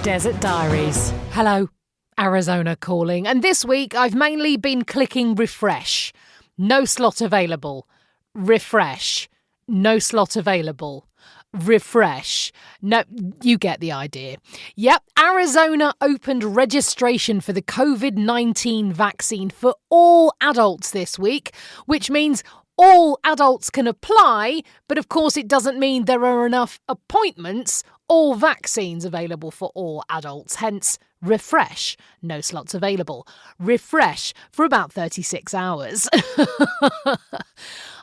Desert Diaries. Hello, Arizona calling. And this week I've mainly been clicking refresh. No slot available. Refresh. No slot available. Refresh. No, you get the idea. Yep, Arizona opened registration for the COVID-19 vaccine for all adults this week, which means all adults can apply, but of course it doesn't mean there are enough appointments or vaccines available for all adults, hence refresh. No slots available. Refresh for about 36 hours.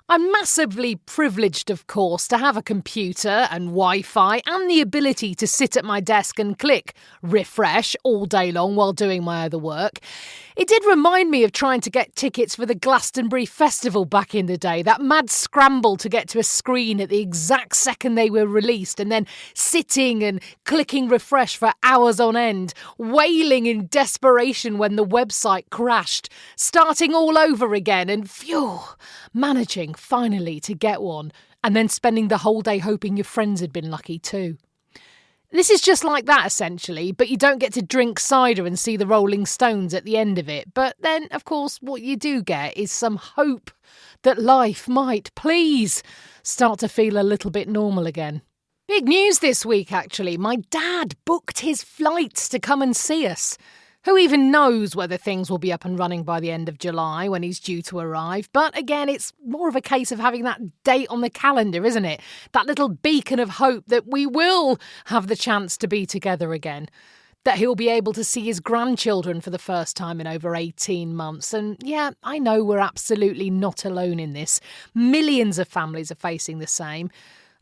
I'm massively privileged, of course, to have a computer and Wi-Fi and the ability to sit at my desk and click refresh all day long while doing my other work. It did remind me of trying to get tickets for the Glastonbury Festival back in the day, that mad scramble to get to a screen at the exact second they were released and then sitting and clicking refresh for hours on end, wailing in desperation when the website crashed, starting all over again and, phew, managing finally to get one, and then spending the whole day hoping your friends had been lucky too. This is just like that, essentially, but you don't get to drink cider and see the Rolling Stones at the end of it. But then, of course, what you do get is some hope that life might, please, start to feel a little bit normal again. Big news this week, actually. My dad booked his flights to come and see us. Who even knows whether things will be up and running by the end of July when he's due to arrive? But again, it's more of a case of having that date on the calendar, isn't it? That little beacon of hope that we will have the chance to be together again. That he'll be able to see his grandchildren for the first time in over 18 months. And yeah, I know we're absolutely not alone in this. Millions of families are facing the same.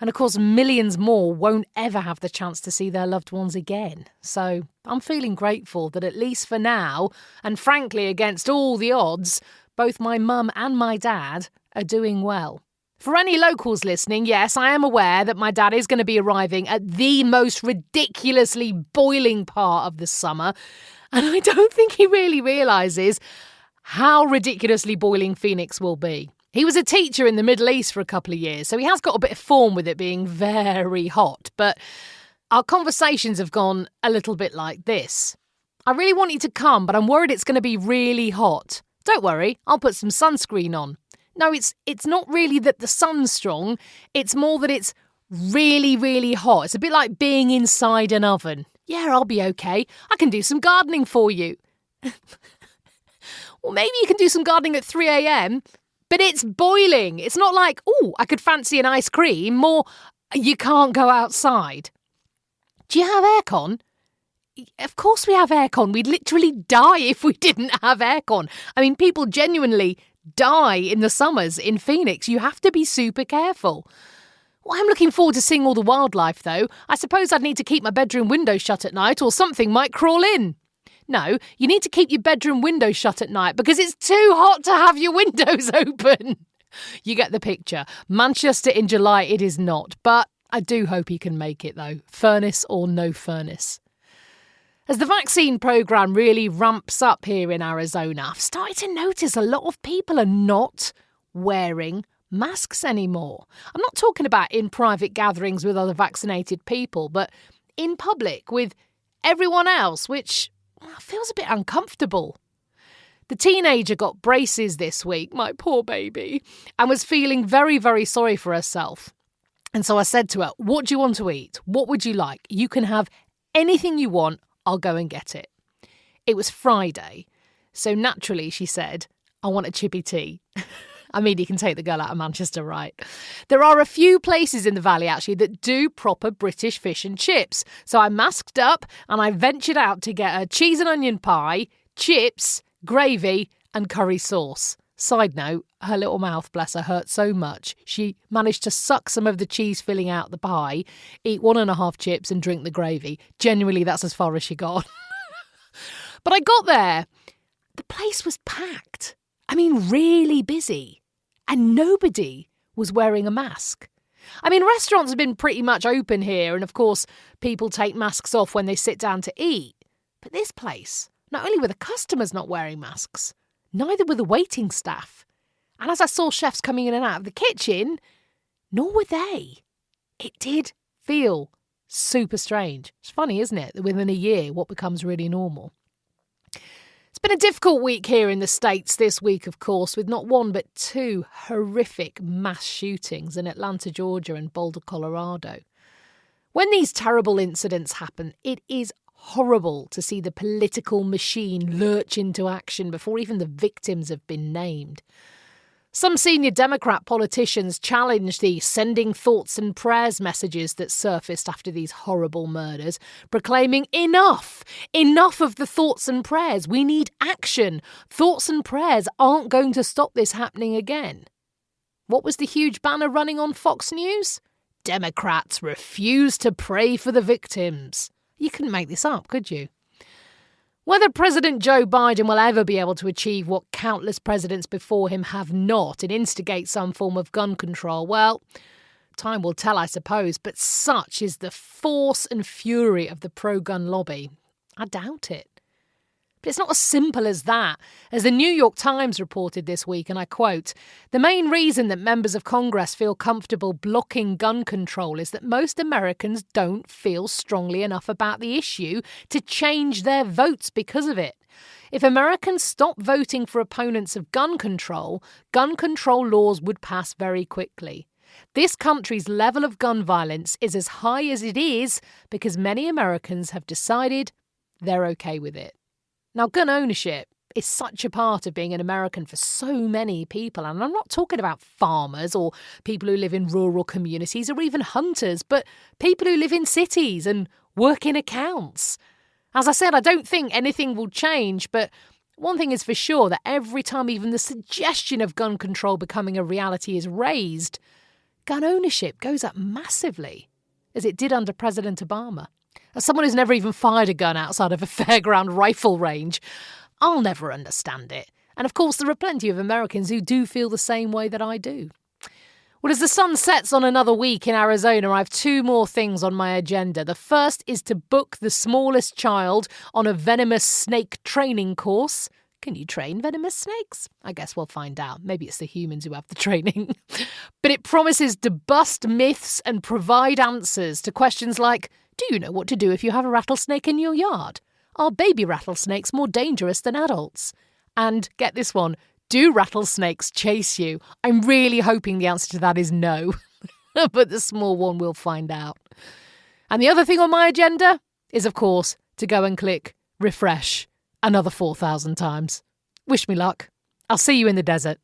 And of course, millions more won't ever have the chance to see their loved ones again. So I'm feeling grateful that at least for now, and frankly against all the odds, both my mum and my dad are doing well. For any locals listening, yes, I am aware that my dad is going to be arriving at the most ridiculously boiling part of the summer. And I don't think he really realises how ridiculously boiling Phoenix will be. He was a teacher in the Middle East for a couple of years, so he has got a bit of form with it being very hot. But our conversations have gone a little bit like this. I really want you to come, but I'm worried it's going to be really hot. Don't worry, I'll put some sunscreen on. No, it's not really that the sun's strong. It's more that it's really, really hot. It's a bit like being inside an oven. Yeah, I'll be okay. I can do some gardening for you. Well, maybe you can do some gardening at 3 a.m, but it's boiling. It's not like, oh, I could fancy an ice cream, more you can't go outside. Do you have aircon? Of course we have aircon. We'd literally die if we didn't have aircon. I mean, people genuinely die in the summers in Phoenix. You have to be super careful. Well, I'm looking forward to seeing all the wildlife, though. I suppose I'd need to keep my bedroom window shut at night or something might crawl in. No, you need to keep your bedroom window shut at night because it's too hot to have your windows open. You get the picture. Manchester in July, it is not. But I do hope he can make it, though. Furnace or no furnace. As the vaccine programme really ramps up here in Arizona, I've started to notice a lot of people are not wearing masks anymore. I'm not talking about in private gatherings with other vaccinated people, but in public with everyone else, which feels a bit uncomfortable. The teenager got braces this week, my poor baby, and was feeling very, very sorry for herself. And so I said to her, what do you want to eat? What would you like? You can have anything you want. I'll go and get it. It was Friday. So naturally, she said, I want a chippy tea. I mean, you can take the girl out of Manchester, right? There are a few places in the valley, actually, that do proper British fish and chips. So I masked up and I ventured out to get a cheese and onion pie, chips, gravy and curry sauce. Side note, her little mouth, bless her, hurt so much. She managed to suck some of the cheese filling out the pie, eat 1.5 chips and drink the gravy. Genuinely, that's as far as she got. But I got there. The place was packed. I mean, really busy. And nobody was wearing a mask. I mean, restaurants have been pretty much open here, and of course, people take masks off when they sit down to eat. But this place, not only were the customers not wearing masks, neither were the waiting staff. And as I saw chefs coming in and out of the kitchen, nor were they. It did feel Super strange. It's funny, isn't it, that within a year, what becomes really normal? It's been a difficult week here in the States this week, of course, with not one but two horrific mass shootings in Atlanta, Georgia and Boulder, Colorado. When these terrible incidents happen, it is horrible to see the political machine lurch into action before even the victims have been named. Some senior Democrat politicians challenged the sending thoughts and prayers messages that surfaced after these horrible murders, proclaiming enough of the thoughts and prayers. We need action. Thoughts and prayers aren't going to stop this happening again. What was the huge banner running on Fox News? Democrats refuse to pray for the victims. You couldn't make this up, could you? Whether President Joe Biden will ever be able to achieve what countless presidents before him have not and instigate some form of gun control, well, time will tell, I suppose, but such is the force and fury of the pro-gun lobby. I doubt it. But it's not as simple as that. As the New York Times reported this week, and I quote, "The main reason that members of Congress feel comfortable blocking gun control is that most Americans don't feel strongly enough about the issue to change their votes because of it. If Americans stop voting for opponents of gun control laws would pass very quickly. This country's level of gun violence is as high as it is because many Americans have decided they're okay with it." Now, gun ownership is such a part of being an American for so many people. And I'm not talking about farmers or people who live in rural communities or even hunters, but people who live in cities and work in accounts. As I said, I don't think anything will change, but one thing is for sure, that every time even the suggestion of gun control becoming a reality is raised, gun ownership goes up massively, as it did under President Obama. As someone who's never even fired a gun outside of a fairground rifle range, I'll never understand it. And of course, there are plenty of Americans who do feel the same way that I do. Well, as the sun sets on another week in Arizona, I have two more things on my agenda. The first is to book the smallest child on a venomous snake training course. Can you train venomous snakes? I guess we'll find out. Maybe it's the humans who have the training. But it promises to bust myths and provide answers to questions like, do you know what to do if you have a rattlesnake in your yard? Are baby rattlesnakes more dangerous than adults? And get this one, do rattlesnakes chase you? I'm really hoping the answer to that is no. But the small one will find out. And the other thing on my agenda is, of course, to go and click refresh another 4,000 times. Wish me luck. I'll see you in the desert.